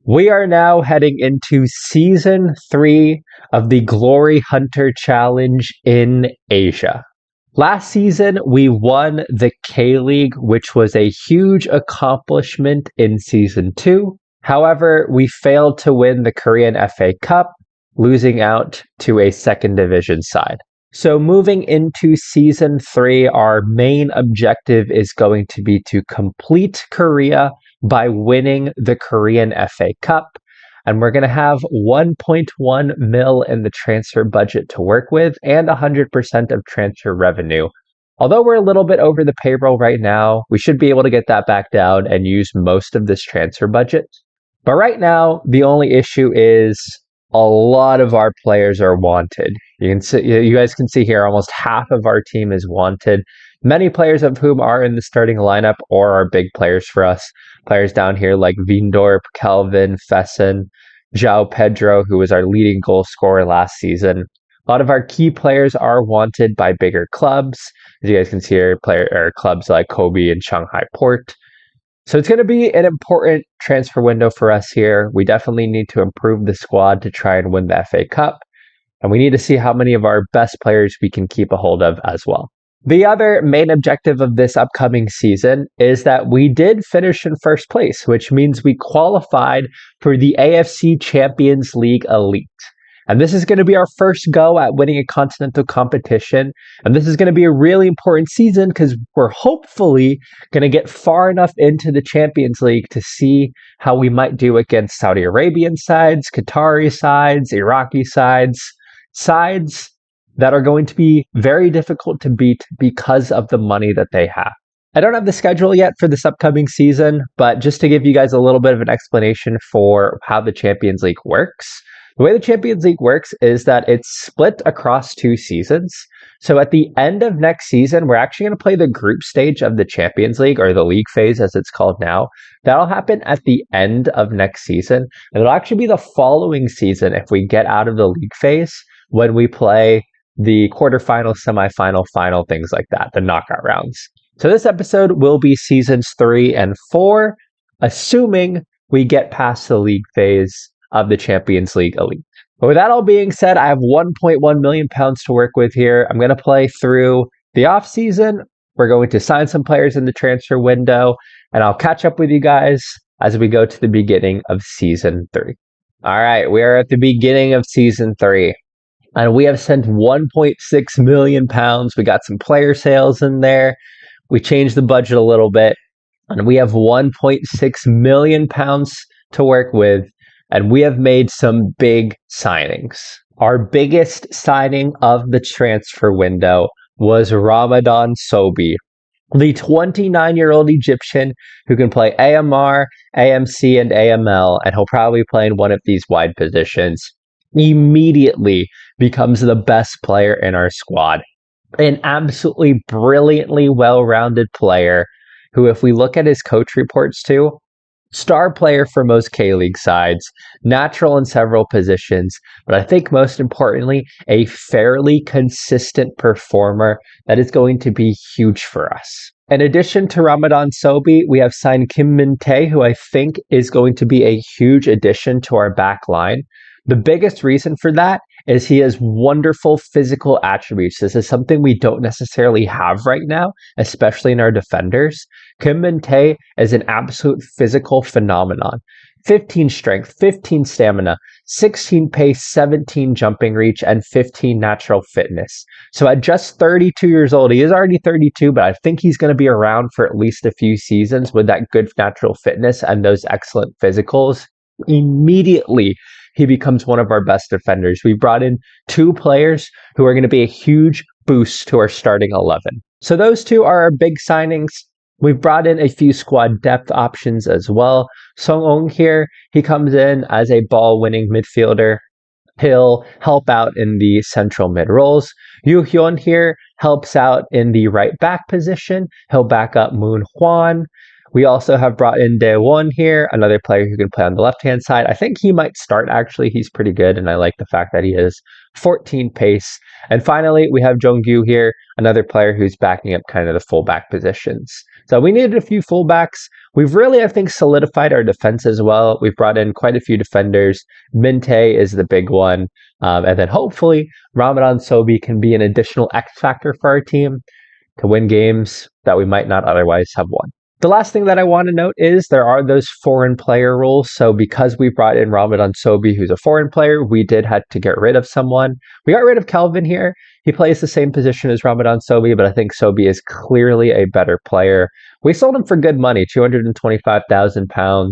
We are now heading into Season 3 of the Glory Hunter Challenge in Asia. Last season, we won the K-League, which was a huge accomplishment in Season 2. However, we failed to win the Korean FA Cup, losing out to a second division side. So moving into Season 3, our main objective is going to be to complete Korea by winning the Korean FA Cup. And we're going to have 1.1 mil in the transfer budget to work with and 100% of transfer revenue. Although we're a little bit over the payroll right now, we should be able to get that back down and use most of this transfer budget. But right now, the only issue is a lot of our players are wanted. You guys can see here, almost half of our team is wanted. Many players of whom are in the starting lineup or are big players for us. Players down here like Vindorp, Kelvin, Fesson, João Pedro, who was our leading goal scorer last season. A lot of our key players are wanted by bigger clubs. As you guys can see here, clubs like Kobe and Shanghai Port. So it's going to be an important transfer window for us here. We definitely need to improve the squad to try and win the FA Cup. And we need to see how many of our best players we can keep a hold of as well. The other main objective of this upcoming season is that we did finish in first place, which means we qualified for the AFC Champions League Elite. And this is going to be our first go at winning a continental competition. And this is going to be a really important season because we're hopefully going to get far enough into the Champions League to see how we might do against Saudi Arabian sides, Qatari sides, Iraqi sides that are going to be very difficult to beat because of the money that they have. I don't have the schedule yet for this upcoming season, but just to give you guys a little bit of an explanation for how the Champions League works. The way the Champions League works is that it's split across 2 seasons. So at the end of next season, we're actually going to play the group stage of the Champions League, or the league phase as it's called now. That'll happen at the end of next season. And it'll actually be the following season if we get out of the league phase when we play the quarterfinal, semifinal, final, things like that, the knockout rounds. So this episode will be seasons 3 and 4, assuming we get past the league phase of the Champions League Elite. But with that all being said, I have 1.1 million pounds to work with here. I'm going to play through the off season. We're going to sign some players in the transfer window, and I'll catch up with you guys as we go to the beginning of season 3. All right, we are at the beginning of season 3. And we have sent 1.6 million pounds. We got some player sales in there. We changed the budget a little bit. And we have 1.6 million pounds to work with. And we have made some big signings. Our biggest signing of the transfer window was Ramadan Sobi, the 29-year-old Egyptian who can play AMR, AMC, and AML. And he'll probably play in one of these wide positions. Immediately becomes the best player in our squad. An absolutely brilliantly well-rounded player who, if we look at his coach reports too, star player for most K-League sides, natural in several positions, but I think most importantly, a fairly consistent performer that is going to be huge for us. In addition to Ramadan Sobi, we have signed Kim Min-tae, who I think is going to be a huge addition to our back line. The biggest reason for that is he has wonderful physical attributes. This is something we don't necessarily have right now, especially in our defenders. Kim Min-tae is an absolute physical phenomenon. 15 strength, 15 stamina, 16 pace, 17 jumping reach, and 15 natural fitness. So at just 32 years old, he is already 32, but I think he's going to be around for at least a few seasons with that good natural fitness and those excellent physicals. Immediately, he becomes one of our best defenders. We brought in 2 players who are going to be a huge boost to our starting 11. So those 2 are our big signings. We've brought in a few squad depth options as well. Song-ong here, he comes in as a ball-winning midfielder. He'll help out in the central mid roles. Yu Hyun here helps out in the right back position. He'll back up Moon Hwan. We also have brought in Daewon here, another player who can play on the left-hand side. I think he might start, actually. He's pretty good, and I like the fact that he is 14 pace. And finally, we have Jonggu here, another player who's backing up kind of the fullback positions. So we needed a few fullbacks. We've really, I think, solidified our defense as well. We've brought in quite a few defenders. Minte is the big one. And then hopefully Ramadan Sobhi can be an additional X factor for our team to win games that we might not otherwise have won. The last thing that I want to note is there are those foreign player rules. So because we brought in Ramadan Sobhi, who's a foreign player, we did have to get rid of someone. We got rid of Kelvin here. He plays the same position as Ramadan Sobhi, but I think Sobhi is clearly a better player. We sold him for good money, £225,000.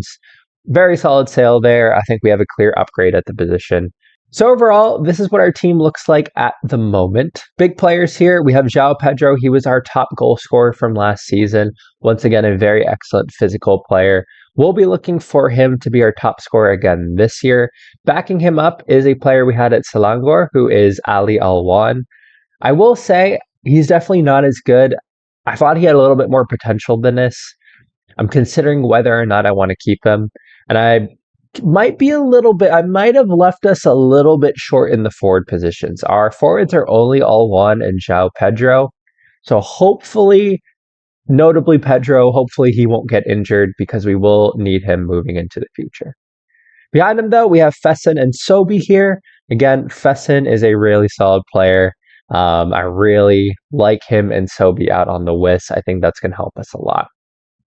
Very solid sale there. I think we have a clear upgrade at the position. So overall, this is what our team looks like at the moment. Big players here. We have João Pedro. He was our top goal scorer from last season. Once again, a very excellent physical player. We'll be looking for him to be our top scorer again this year. Backing him up is a player we had at Selangor, who is Ali Alwan. I will say he's definitely not as good. I thought he had a little bit more potential than this. I'm considering whether or not I want to keep him. And I might have left us a little bit short in the forward positions. Our forwards are only Alwan and João Pedro. So hopefully, notably Pedro, hopefully he won't get injured because we will need him moving into the future. Behind him, though, we have Fesson and Sobhi here. Again, Fesson is a really solid player. I really like him and Sobhi out on the WIS. I think that's going to help us a lot.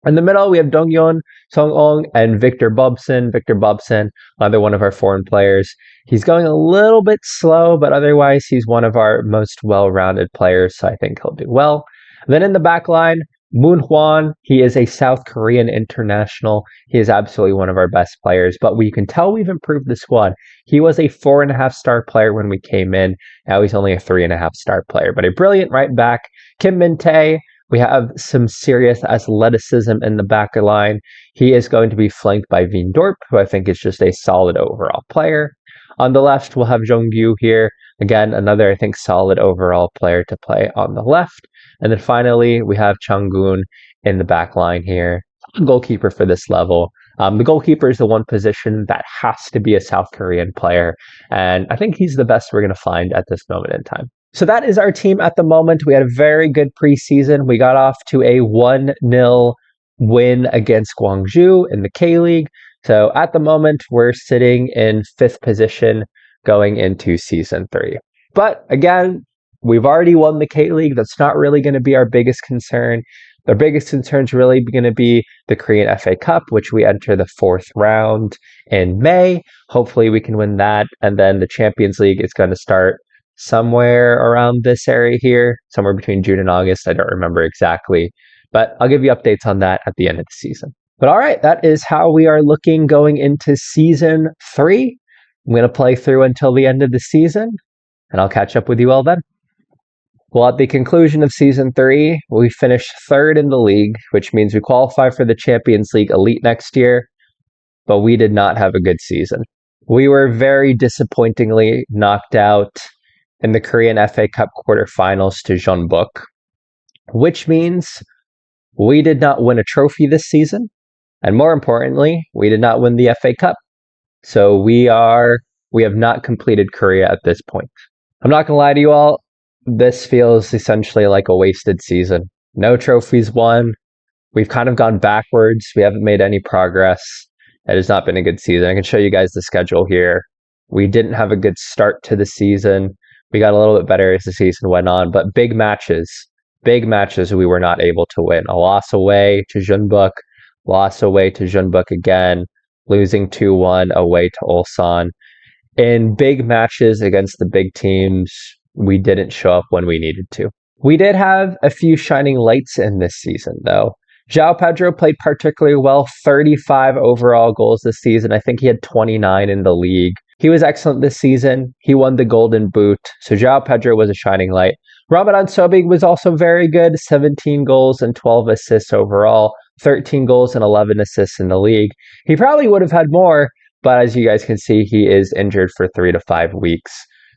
In the middle, we have Dongyeon, Song-ong, and Victor Bobson. Victor Bobson, another one of our foreign players. He's going a little bit slow, but otherwise he's one of our most well-rounded players, so I think he'll do well. And then in the back line, Moon Hwan, he is a South Korean international. He is absolutely one of our best players, but we can tell we've improved the squad. He was a 4.5-star player when we came in. Now he's only a 3.5-star player, but a brilliant right back. Kim Min-tae, we have some serious athleticism in the back line. He is going to be flanked by Veendorp, who I think is just a solid overall player. On the left, we'll have Jonggu here. Again, another, I think, solid overall player to play on the left. And then finally, we have Changgun in the back line here. Goalkeeper for this level. The goalkeeper is the one position that has to be a South Korean player. And I think he's the best we're going to find at this moment in time. So that is our team at the moment. We had a very good preseason. We got off to a 1-0 win against Gwangju in the K-League. So at the moment, we're sitting in 5th position going into Season 3. But again, we've already won the K-League. That's not really going to be our biggest concern. Our biggest concern is really going to be the Korean FA Cup, which we enter the 4th round in May. Hopefully we can win that. And then the Champions League is going to start somewhere around this area here, somewhere between June and August. I don't remember exactly, but I'll give you updates on that at the end of the season. But all right, that is how we are looking going into Season 3. I'm going to play through until the end of the season, and I'll catch up with you all then. Well, at the conclusion of Season 3, we finished 3rd in the league, which means we qualify for the Champions League Elite next year, but we did not have a good season. We were very disappointingly knocked out in the Korean FA Cup quarterfinals to Jeonbuk, which means we did not win a trophy this season, and more importantly, we did not win the FA Cup. So we have not completed Korea at this point. I'm not gonna lie to you all, this feels essentially like a wasted season. No trophies won. We've kind of gone backwards. We haven't made any progress. It has not been a good season. I can show you guys the schedule here. We didn't have a good start to the season. We got a little bit better as the season went on, but big matches we were not able to win. A loss away to Jeonbuk, loss away to Jeonbuk again, losing 2-1 away to Ulsan. In big matches against the big teams, we didn't show up when we needed to. We did have a few shining lights in this season, though. João Pedro played particularly well, 35 overall goals this season. I think he had 29 in the league. He was excellent this season. He won the Golden Boot. So João Pedro was a shining light. Ramadan Sobhi was also very good, 17 goals and 12 assists overall, 13 goals and 11 assists in the league. He probably would have had more, but as you guys can see, he is injured for 3 to 5 weeks.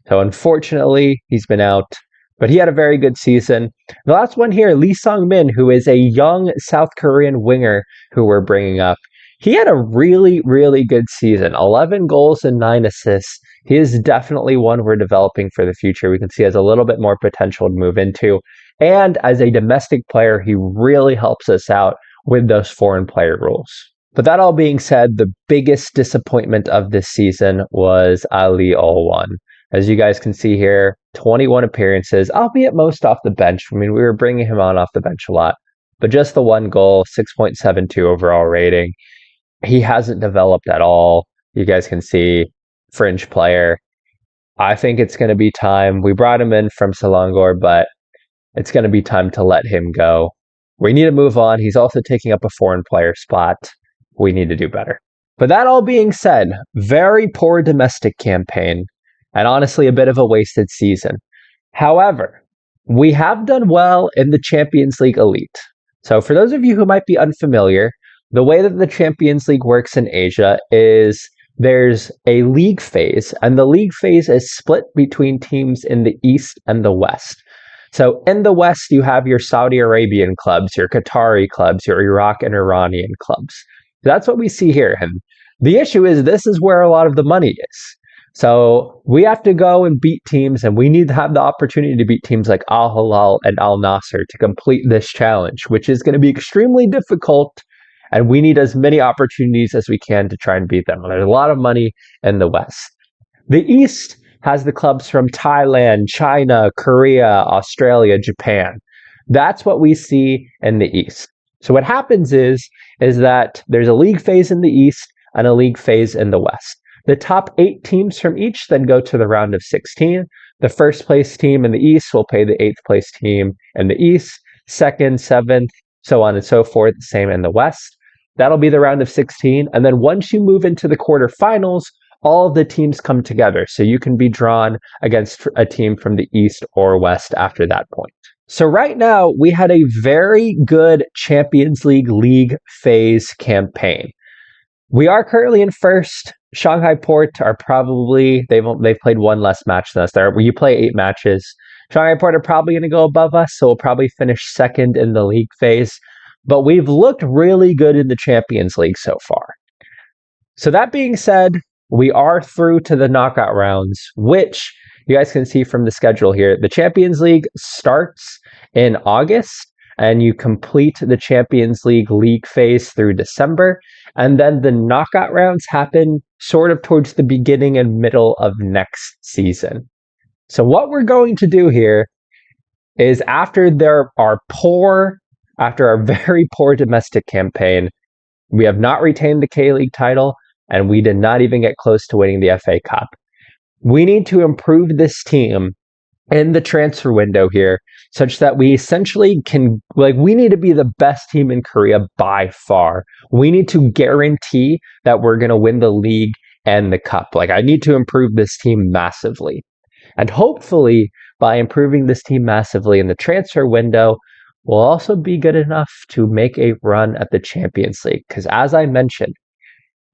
So unfortunately, he's been out. but he had a very good season. The last one here, Lee Sung-min, who is a young South Korean winger who we're bringing up. He had a really, really good season. 11 goals and 9 assists. He is definitely one we're developing for the future. We can see he has a little bit more potential to move into. And as a domestic player, he really helps us out with those foreign player rules. But that all being said, the biggest disappointment of this season was Ali Olwan. As you guys can see here, 21 appearances, albeit most off the bench. I mean, we were bringing him on off the bench a lot. But just the one goal, 6.72 overall rating. He hasn't developed at all. You guys can see, fringe player. I think it's going to be time. We brought him in from Selangor, but it's going to be time to let him go. We need to move on. He's also taking up a foreign player spot. We need to do better. But that all being said, very poor domestic campaign, and honestly a bit of a wasted season. However, we have done well in the Champions League Elite. So for those of you who might be unfamiliar, the way that the Champions League works in Asia is there's a league phase, and the league phase is split between teams in the East and the West. So in the West, you have your Saudi Arabian clubs, your Qatari clubs, your Iraq and Iranian clubs. That's what we see here. And the issue is this is where a lot of the money is. So we have to go and beat teams, and we need to have the opportunity to beat teams like Al Hilal and Al Nasser to complete this challenge, which is going to be extremely difficult. And we need as many opportunities as we can to try and beat them. There's a lot of money in the West. The East has the clubs from Thailand, China, Korea, Australia, Japan. That's what we see in the East. So what happens is that there's a league phase in the East and a league phase in the West. The top 8 teams from each then go to the round of 16. The first place team in the East will play the 8th place team in the East, 2nd, 7th, so on and so forth, same in the West. That'll be the round of 16. And then once you move into the quarterfinals, all of the teams come together. So you can be drawn against a team from the East or West after that point. So right now, we had a very good Champions League phase campaign. We are currently in first. Shanghai Port are probably, they've played one less match than us. You play 8 matches. Shanghai Port are probably going to go above us, so we'll probably finish second in the league phase. But we've looked really good in the Champions League so far. So that being said, we are through to the knockout rounds, which you guys can see from the schedule here. The Champions League starts in August, and you complete the Champions League phase through December. And then the knockout rounds happen sort of towards the beginning and middle of next season. So what we're going to do here is after our very poor domestic campaign, we have not retained the K-League title, and we did not even get close to winning the FA Cup. We need to improve this team in the transfer window here, such that we essentially we need to be the best team in Korea by far. We need to guarantee that we're going to win the league and the cup. I need to improve this team massively. And hopefully, by improving this team massively in the transfer window, we'll also be good enough to make a run at the Champions League. Because as I mentioned,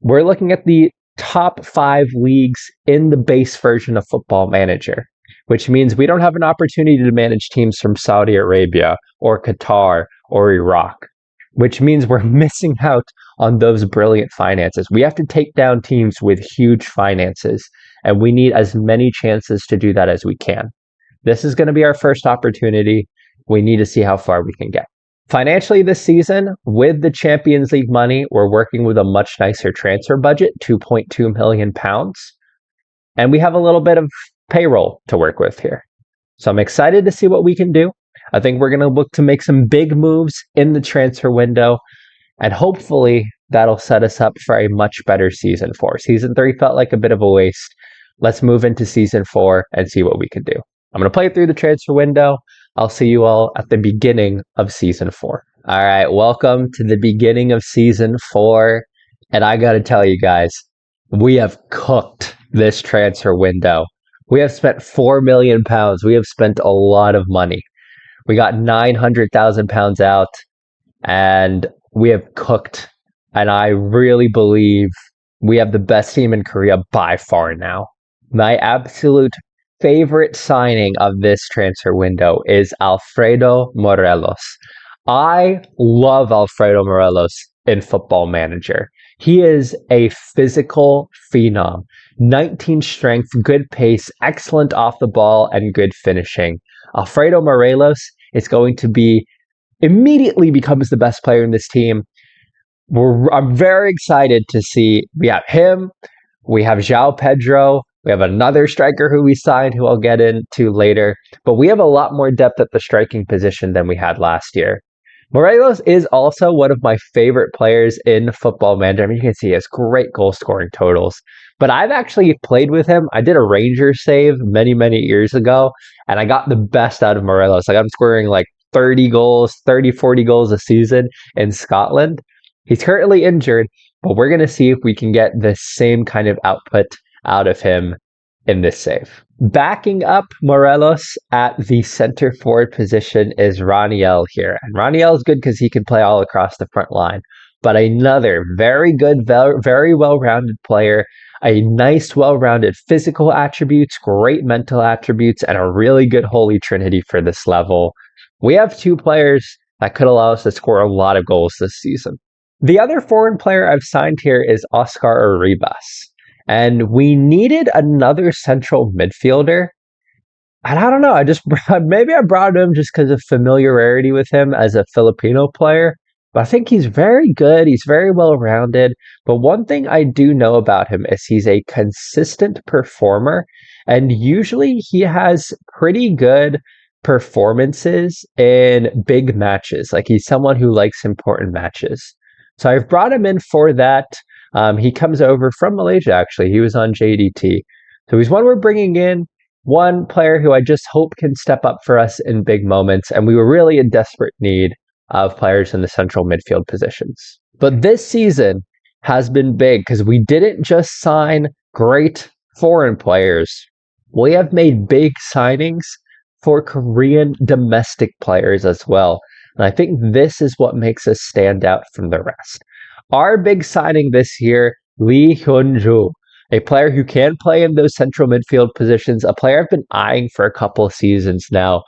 we're looking at the top 5 leagues in the base version of Football Manager, which means we don't have an opportunity to manage teams from Saudi Arabia or Qatar or Iraq, which means we're missing out on those brilliant finances. We have to take down teams with huge finances, and we need as many chances to do that as we can. This is going to be our first opportunity. We need to see how far we can get. Financially this season, with the Champions League money, we're working with a much nicer transfer budget, £2.2 million. And we have a little bit of payroll to work with here. So I'm excited to see what we can do. I think we're going to look to make some big moves in the transfer window, and hopefully that'll set us up for a much better season 4. Season 3 felt like a bit of a waste. Let's move into season 4 and see what we can do. I'm going to play through the transfer window. I'll see you all at the beginning of season 4. All right, welcome to the beginning of season 4. And I got to tell you guys, we have cooked this transfer window. We have spent £4 million. We have spent a lot of money. We got £900,000 out, and we have cooked. And I really believe we have the best team in Korea by far now. My absolute favorite signing of this transfer window is Alfredo Morelos. I love Alfredo Morelos in Football Manager. He is a physical phenom. 19 strength, good pace, excellent off the ball, and good finishing. Alfredo Morelos is going to be immediately becomes the best player in this team. I'm very excited to see. We have him. We have João Pedro. We have another striker who we signed, who I'll get into later. But we have a lot more depth at the striking position than we had last year. Morelos is also one of my favorite players in Football Manager. I mean, you can see he has great goal scoring totals. But I've actually played with him. I did a Rangers save many, many years ago, and I got the best out of Morelos. Like, I'm scoring like 30 goals, 30, 40 goals a season in Scotland. He's currently injured, but we're going to see if we can get the same kind of output out of him in this save. Backing up Morelos at the center forward position is Raniel here. And Raniel is good because he can play all across the front line. But another very good, very well-rounded player, a nice, well-rounded physical attributes, great mental attributes, and a really good holy trinity for this level. We have two players that could allow us to score a lot of goals this season. The other foreign player I've signed here is Oscar Arribas. And we needed another central midfielder. And I don't know, maybe I brought him just because of familiarity with him as a Filipino player. But I think he's very good. He's very well-rounded. But one thing I do know about him is he's a consistent performer. And usually he has pretty good performances in big matches. Like, he's someone who likes important matches. So I've brought him in for that. He comes over from Malaysia, actually. He was on JDT. So he's one we're bringing in, one player who I just hope can step up for us in big moments. And we were really in desperate need of players in the central midfield positions. But this season has been big because we didn't just sign great foreign players. We have made big signings for Korean domestic players as well. And I think this is what makes us stand out from the rest. Our big signing this year, Lee Hyun-ju, a player who can play in those central midfield positions, a player I've been eyeing for a couple of seasons now.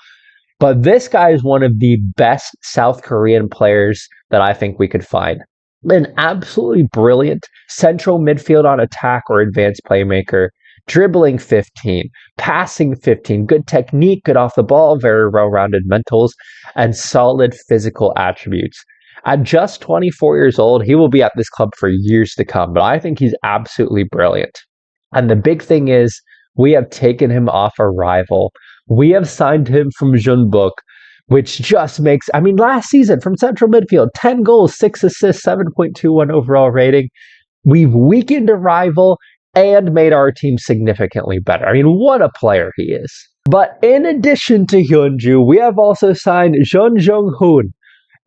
But this guy is one of the best South Korean players that I think we could find. An absolutely brilliant central midfield on attack or advanced playmaker, dribbling 15, passing 15, good technique, good off the ball, very well-rounded mentals, and solid physical attributes. At just 24 years old, he will be at this club for years to come, but I think he's absolutely brilliant. And the big thing is, we have taken him off a rival. We have signed him from Jeonbuk, which just makes, last season from central midfield, 10 goals, 6 assists, 7.21 overall rating. We've weakened a rival and made our team significantly better. What a player he is. But in addition to Hyunju, we have also signed Jeon Jung-hoon.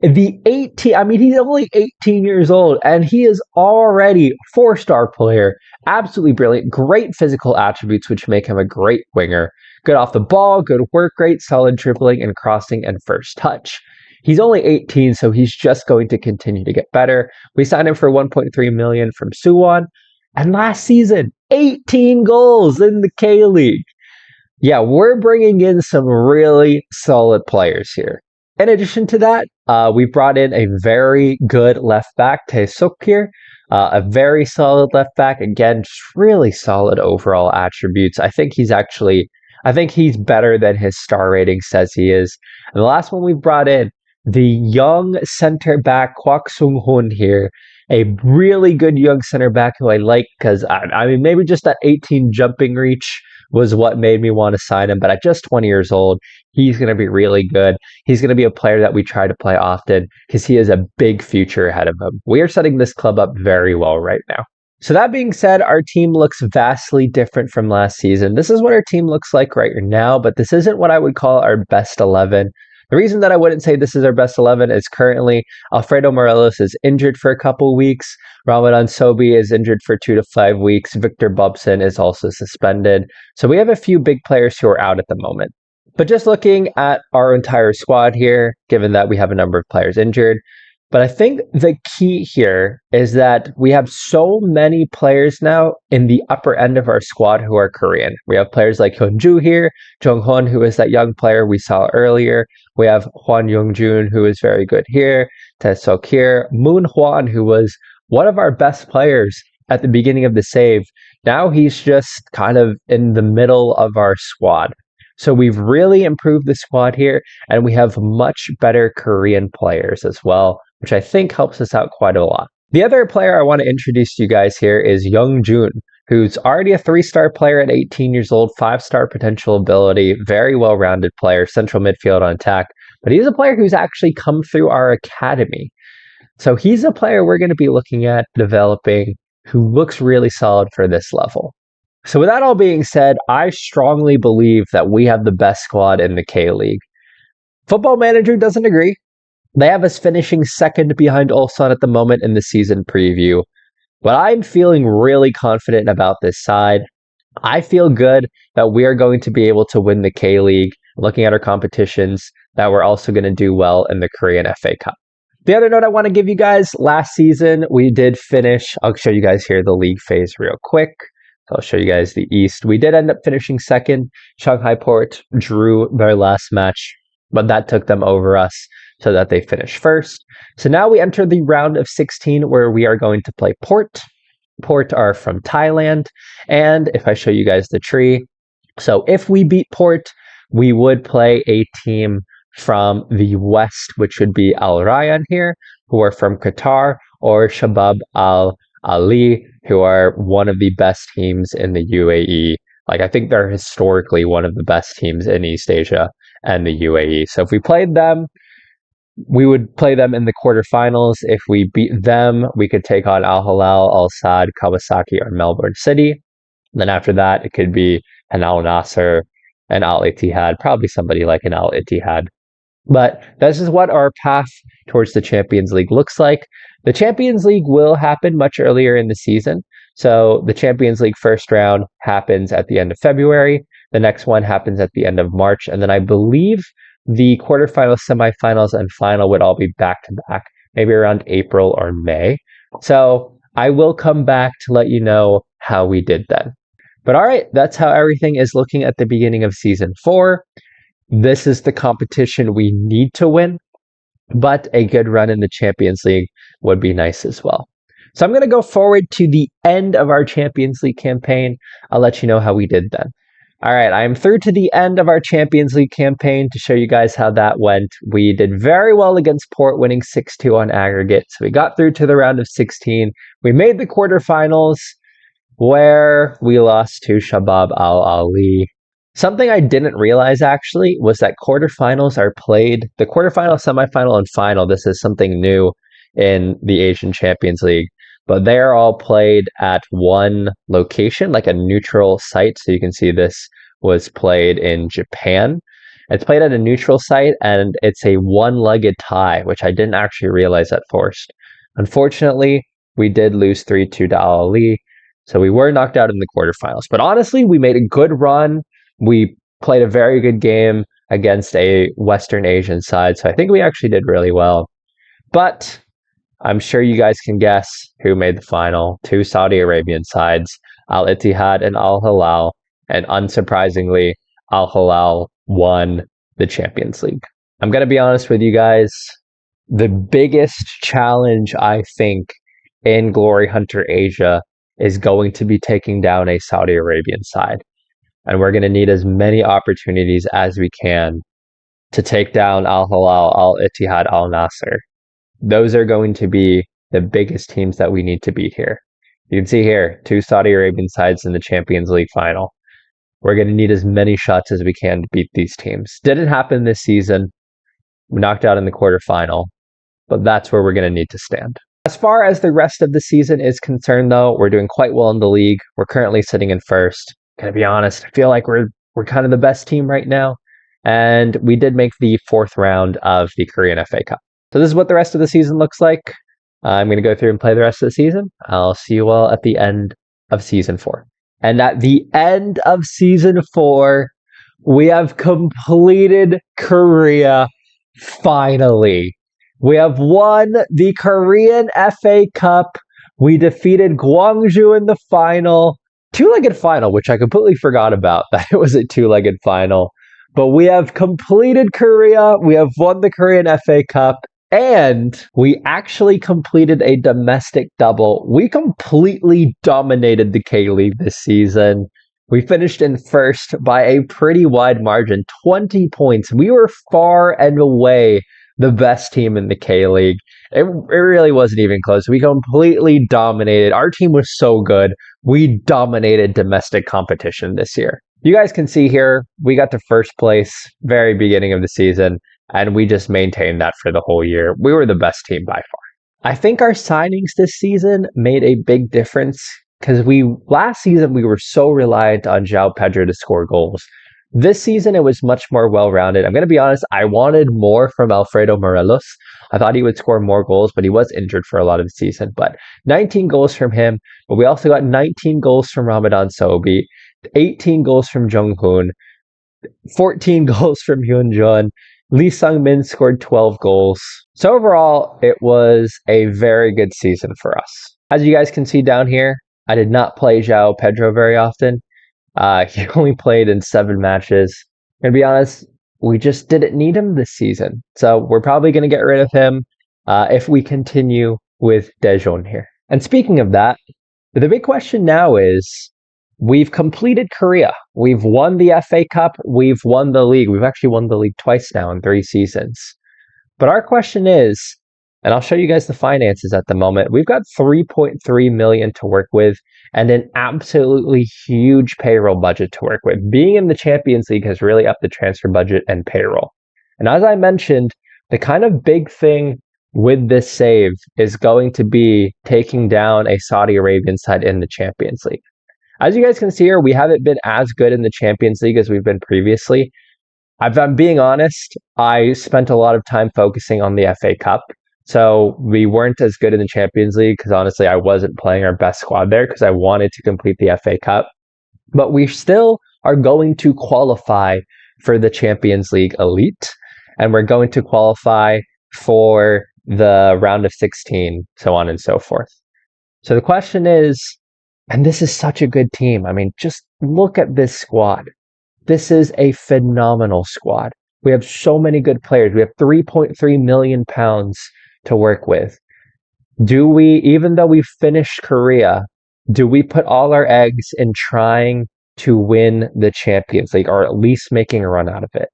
The 18, he's only 18 years old, and he is already a 4-star player. Absolutely brilliant, great physical attributes, which make him a great winger. Good off the ball, good work rate, solid dribbling and crossing and first touch. He's only 18, so he's just going to continue to get better. We signed him for 1.3 million from Suwon, and last season, 18 goals in the K-League. Yeah, we're bringing in some really solid players here. In addition to that, we brought in a very good left back, Tae-suk here. A very solid left back. Again, just really solid overall attributes. I think he's better than his star rating says he is. And the last one we brought in, the young center back, Kwak Sung-hoon here. A really good young center back who I like because, maybe just that 18 jumping reach was what made me want to sign him. But at just 20 years old, he's going to be really good. He's going to be a player that we try to play often because he has a big future ahead of him. We are setting this club up very well right now. So that being said, our team looks vastly different from last season. This is what our team looks like right now, but this isn't what I would call our best 11. The reason that I wouldn't say this is our best 11 is currently Alfredo Morelos is injured for a couple weeks. Ramadan Sobi is injured for 2 to 5 weeks. Victor Bobson is also suspended. So we have a few big players who are out at the moment. But just looking at our entire squad here, given that we have a number of players injured, But I think the key here is that we have so many players now in the upper end of our squad who are Korean. We have players like Hyunju here, Jong-hon, who is that young player we saw earlier. We have Hwan Young-jun, who is very good here, Tae-seok here, Moon Hwan, who was one of our best players at the beginning of the save. Now he's just kind of in the middle of our squad. So we've really improved the squad here, and we have much better Korean players as well, which I think helps us out quite a lot. The other player I want to introduce to you guys here is Young Jun, who's already a 3-star player at 18 years old, 5-star potential ability, very well-rounded player, central midfield on attack. But he's a player who's actually come through our academy. So he's a player we're going to be looking at developing who looks really solid for this level. So with that all being said, I strongly believe that we have the best squad in the K-League. Football Manager doesn't agree. They have us finishing second behind Ulsan at the moment in the season preview. But I'm feeling really confident about this side. I feel good that we are going to be able to win the K-League, looking at our competitions, that we're also going to do well in the Korean FA Cup. The other note I want to give you guys, last season we did finish, I'll show you guys here the league phase real quick. I'll show you guys the East. We did end up finishing second. Shanghai Port drew their last match, but that took them over us so that they finished first. So now we enter the round of 16 where we are going to play Port. Port are from Thailand. And if I show you guys the tree, so if we beat Port, we would play a team from the West, which would be Al Rayyan here, who are from Qatar, or Shabab Al Ali, who are one of the best teams in the UAE. Like, I think they're historically one of the best teams in East Asia and the UAE. So if we played them, we would play them in the quarterfinals. If we beat them, we could take on Al Hilal, Al Sadd, Kawasaki, or Melbourne City. And then after that, it could be an Al Nasser, an Al Ittihad, probably somebody like an Al Ittihad. But this is what our path towards the Champions League looks like. The Champions League will happen much earlier in the season. So the Champions League first round happens at the end of February. The next one happens at the end of March. And then I believe the quarterfinals, semifinals, and final would all be back to back, maybe around April or May. So I will come back to let you know how we did then. But all right, that's how everything is looking at the beginning of season 4. This is the competition we need to win, but a good run in the Champions League would be nice as well. So I'm going to go forward to the end of our Champions League campaign. I'll let you know how we did then. All right, I am through to the end of our Champions League campaign to show you guys how that went. We did very well against Port, winning 6-2 on aggregate. So we got through to the round of 16. We made the quarterfinals where we lost to Shabab Al Ali. Something I didn't realize actually was that quarterfinals are played, the quarterfinal, semifinal, and final. This is something new in the Asian Champions League, but they are all played at one location, like a neutral site. So you can see this was played in Japan. It's played at a neutral site, and it's a one-legged tie, which I didn't actually realize at first. Unfortunately, we did lose 3-2 to Al Ali, so we were knocked out in the quarterfinals. But honestly, we made a good run. We played a very good game against a Western Asian side, so I think we actually did really well. But I'm sure you guys can guess who made the final. 2 Saudi Arabian sides, Al Ittihad and Al Hilal, and unsurprisingly, Al Hilal won the Champions League. I'm going to be honest with you guys, the biggest challenge I think in Glory Hunter Asia is going to be taking down a Saudi Arabian side. And we're going to need as many opportunities as we can to take down Al Hilal, Al Ittihad, Al Nasser. Those are going to be the biggest teams that we need to beat here. You can see here, 2 Saudi Arabian sides in the Champions League final. We're going to need as many shots as we can to beat these teams. Didn't happen this season. We knocked out in the quarterfinal, but that's where we're going to need to stand. As far as the rest of the season is concerned, though, we're doing quite well in the league. We're currently sitting in first. Gonna be honest, I feel like we're kind of the best team right now. And we did make the 4th round of the Korean FA Cup. So this is what the rest of the season looks like. I'm going to go through and play the rest of the season. I'll see you all at the end of season 4. And at the end of season 4, we have completed Korea finally. We have won the Korean FA Cup. We defeated Gwangju in the final. Two-legged final, which I completely forgot about, that it was a two-legged final. But we have completed Korea. We have won the Korean FA Cup. And we actually completed a domestic double. We completely dominated the K-League this season. We finished in first by a pretty wide margin, 20 points. We were far and away the best team in the K-League. It really wasn't even close. We completely dominated. Our team was so good. We dominated domestic competition this year. You guys can see here, we got to first place very beginning of the season, and we just maintained that for the whole year. We were the best team by far. I think our signings this season made a big difference because last season we were so reliant on João Pedro to score goals. This season it was much more well-rounded. I'm going to be honest, I wanted more from Alfredo Morelos. I thought he would score more goals, but he was injured for a lot of the season. But 19 goals from him, but we also got 19 goals from Ramadan Sobi, 18 goals from Jung-hoon, 14 goals from Hyun-jun. Lee Sung-min scored 12 goals. So overall, it was a very good season for us. As you guys can see down here, I did not play João Pedro very often. He only played in 7 matches. I'm going to be honest, we just didn't need him this season. So we're probably going to get rid of him if we continue with Daejeon here. And speaking of that, the big question now is, we've completed Korea. We've won the FA Cup. We've won the league. We've actually won the league twice now in 3 seasons. But our question is, and I'll show you guys the finances at the moment. We've got 3.3 million to work with and an absolutely huge payroll budget to work with. Being in the Champions League has really upped the transfer budget and payroll. And as I mentioned, the kind of big thing with this save is going to be taking down a Saudi Arabian side in the Champions League. As you guys can see here, we haven't been as good in the Champions League as we've been previously. If I'm being honest, I spent a lot of time focusing on the FA Cup. So we weren't as good in the Champions League because honestly, I wasn't playing our best squad there because I wanted to complete the FA Cup. But we still are going to qualify for the Champions League Elite, and we're going to qualify for the round of 16, so on and so forth. So the question is, and this is such a good team. I mean, just look at this squad. This is a phenomenal squad. We have so many good players. We have 3.3 million pounds to work with. Do we, even though we finished Korea, do we put all our eggs in trying to win the Champions League, or at least making a run out of it?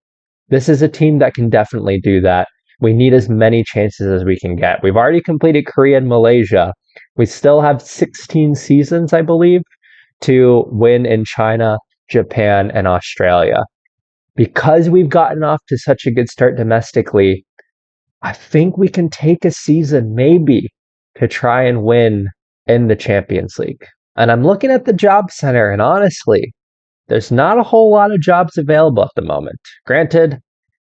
This is a team that can definitely do that. We need as many chances as we can get. We've already completed Korea and Malaysia. We still have 16 seasons, I believe, to win in China, Japan, and Australia. Because we've gotten off to such a good start domestically, I think we can take a season maybe to try and win in the Champions League. And I'm looking at the job center, and honestly, there's not a whole lot of jobs available at the moment. Granted,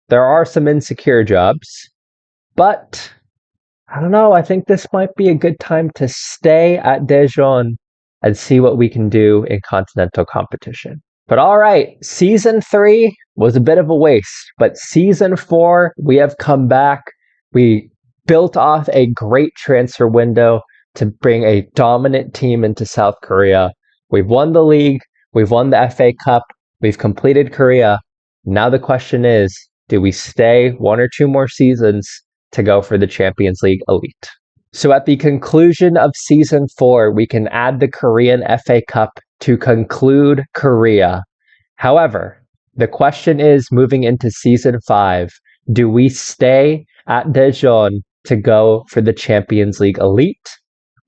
there are some insecure jobs, but I don't know, I think this might be a good time to stay at Daejeon and see what we can do in continental competition. But all right, season 3 was a bit of a waste, but season 4, we have come back. We built off a great transfer window to bring a dominant team into South Korea. We've won the league. We've won the FA Cup. We've completed Korea. Now the question is, do we stay 1 or 2 more seasons to go for the Champions League Elite? So at the conclusion of season 4, we can add the Korean FA Cup to conclude Korea. However, the question is, moving into season 5, do we stay at Daejeon to go for the Champions League Elite?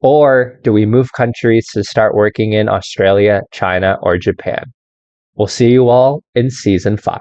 Or do we move countries to start working in Australia, China, or Japan? We'll see you all in season 5.